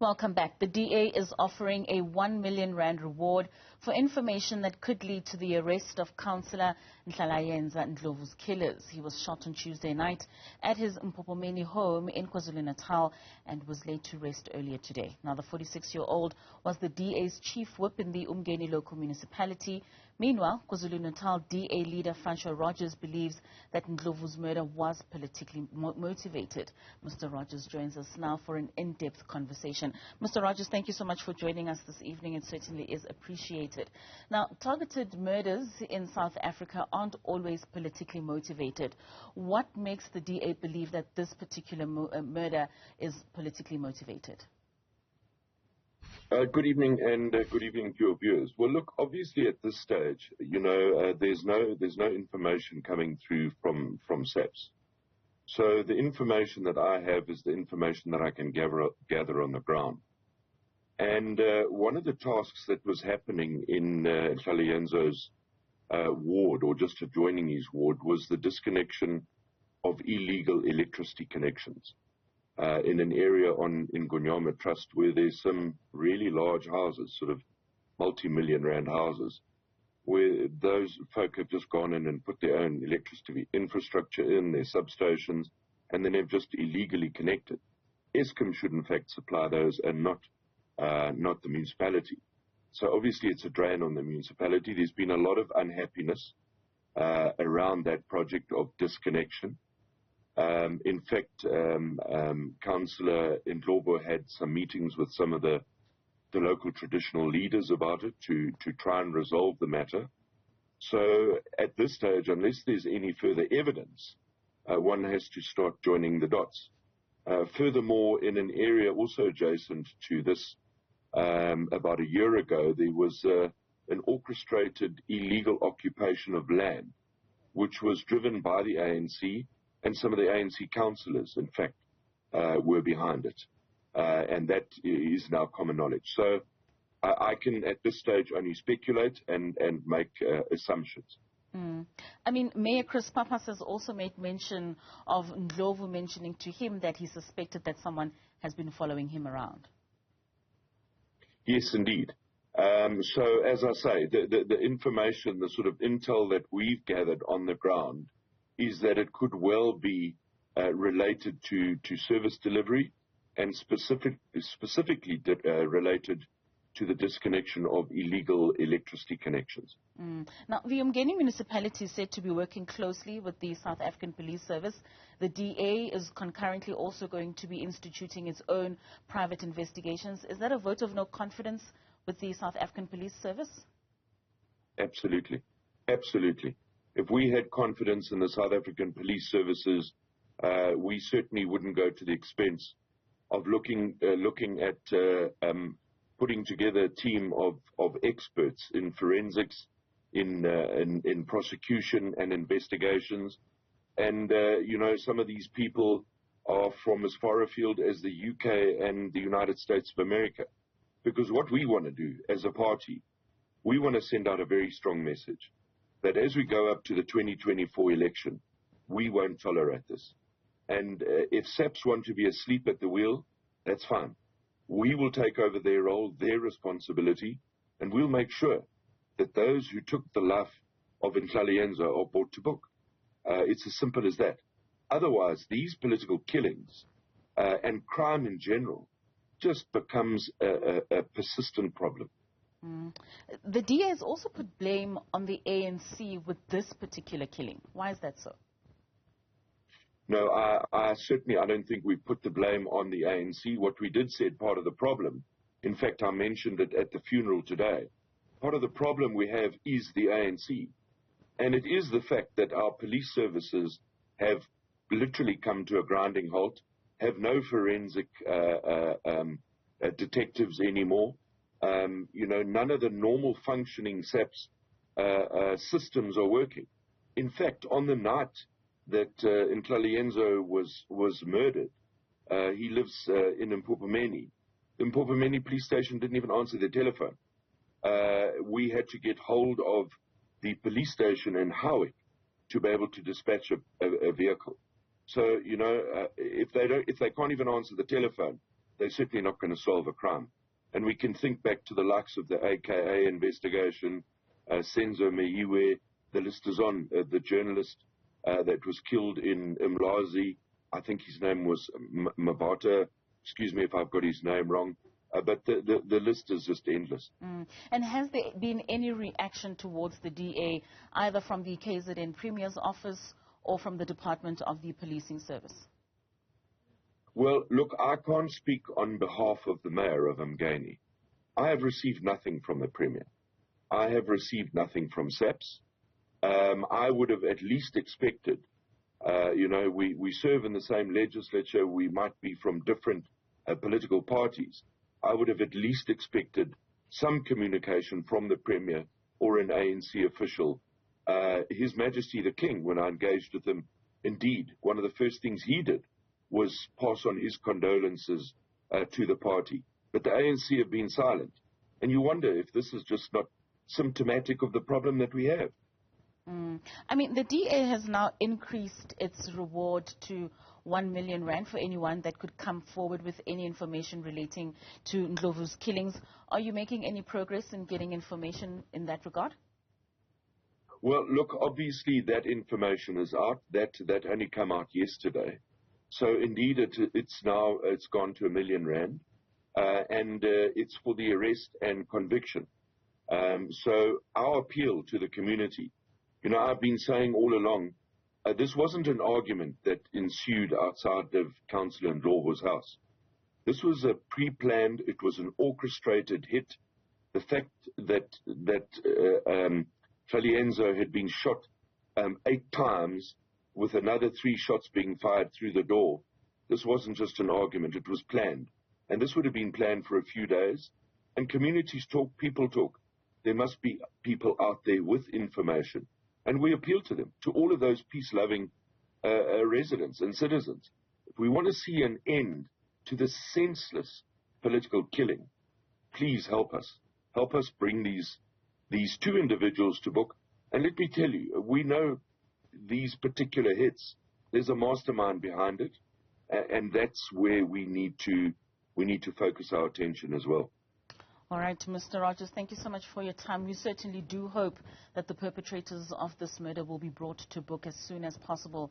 Welcome back. The DA is offering a 1 million rand reward for information that could lead to the arrest of councillor Nhlalayenza Ndlovu's killers. He was shot on Tuesday night at his Mpopomeni home in KwaZulu-Natal and was laid to rest earlier today. Now, the 46-year-old was the DA's chief whip in the Umgeni local municipality. Meanwhile, KwaZulu-Natal DA leader Francois Rodgers believes that Ndlovu's murder was politically motivated. Mr. Rodgers joins us now for an in-depth conversation. Mr. Rodgers, thank you so much for joining us this evening. It certainly is appreciated. Now, targeted murders in South Africa aren't always politically motivated. What makes the DA believe that this particular murder is politically motivated? Good evening, and good evening to your viewers. Well, look, obviously at this stage, there's no information coming through from SAPS. So the information that I have is the information that I can gather on the ground. And one of the tasks that was happening in Nhlalayenza's ward, or just adjoining his ward, was the disconnection of illegal electricity connections in an area in Gonyama Trust where there's some really large houses, sort of multi-million rand houses, where those folk have just gone in and put their own electricity infrastructure in, their substations, and then they've just illegally connected. Eskom should in fact supply those and not the municipality. So obviously it's a drain on the municipality. There's been a lot of unhappiness around that project of disconnection. In fact, Councillor Ndlovu had some meetings with some of the local traditional leaders about it to try and resolve the matter. So at this stage, unless there's any further evidence, one has to start joining the dots. Furthermore, in an area also adjacent to this, about a year ago, there was an orchestrated illegal occupation of land, which was driven by the ANC, and some of the ANC councillors, in fact, were behind it. And that is now common knowledge. So I can, at this stage, only speculate and make assumptions. I mean, Mayor Chris Pappas has also made mention of Ndlovu mentioning to him that he suspected that someone has been following him around. Yes, indeed. So, as I say, the information, the sort of intel that we've gathered on the ground is that it could well be related to service delivery, and specifically related to the disconnection of illegal electricity connections. Now, the Umgeni municipality is said to be working closely with the South African Police Service. The DA is concurrently also going to be instituting its own private investigations. Is that a vote of no confidence with the South African Police Service? Absolutely. Absolutely. If we had confidence in the South African Police Services, we certainly wouldn't go to the expense of looking at putting together a team of experts in forensics, in prosecution and investigations. And, some of these people are from as far afield as the UK and the United States of America. Because what we want to do as a party, we want to send out a very strong message that as we go up to the 2024 election, we won't tolerate this. And if SAPS want to be asleep at the wheel, that's fine. We will take over their role, their responsibility, and we'll make sure that those who took the life of Nhlalayenza are brought to book. It's as simple as that. Otherwise, these political killings and crime in general just becomes a persistent problem. The DA has also put blame on the ANC with this particular killing. Why is that so? No, I don't think we put the blame on the ANC. What we did said part of the problem, in fact, I mentioned it at the funeral today, part of the problem we have is the ANC. And it is the fact that our police services have literally come to a grinding halt, have no forensic detectives anymore. None of the normal functioning SAPS systems are working. In fact, on the night that Nhlalayenza was murdered, he lives in Mpopomeni. The Mpopomeni police station didn't even answer their telephone. We had to get hold of the police station in Howick to be able to dispatch a vehicle. So, if they can't even answer the telephone, they're certainly not going to solve a crime. And we can think back to the likes of the AKA investigation, Senzo Meyiwe, the list is on, the journalist that was killed in Umlazi. I think his name was Mabata. Excuse me if I've got his name wrong. But the list is just endless. And has there been any reaction towards the DA, either from the KZN Premier's office or from the Department of the Policing Service? Well, look, I can't speak on behalf of the Mayor of Umgeni. I have received nothing from the Premier. I have received nothing from SAPS. I would have at least expected, we serve in the same legislature. We might be from different political parties. I would have at least expected some communication from the Premier or an ANC official. His Majesty the King, when I engaged with him, indeed, one of the first things he did was pass on his condolences to the party. But the ANC have been silent. And you wonder if this is just not symptomatic of the problem that we have. I mean, the DA has now increased its reward to 1 million rand for anyone that could come forward with any information relating to Ndlovu's killings. Are you making any progress in getting information in that regard? Well, look, obviously that information is out. That only came out yesterday. So indeed, it's gone to 1 million rand, and it's for the arrest and conviction. So our appeal to the community, I've been saying all along, this wasn't an argument that ensued outside of Councillor Ndlovu's house. This was a pre-planned, it was an orchestrated hit. The fact that Nhlalayenza had been shot 8 times with another 3 shots being fired through the door, this wasn't just an argument, it was planned. And this would have been planned for a few days. And communities talk, people talk. There must be people out there with information. And we appeal to them, to all of those peace-loving residents and citizens. If we want to see an end to this senseless political killing, please help us. Help us bring these 2 individuals to book. And let me tell you, we know these particular hits. There's a mastermind behind it, and that's where we need to focus our attention as well. All right, Mr. Rodgers, thank you so much for your time. We certainly do hope that the perpetrators of this murder will be brought to book as soon as possible.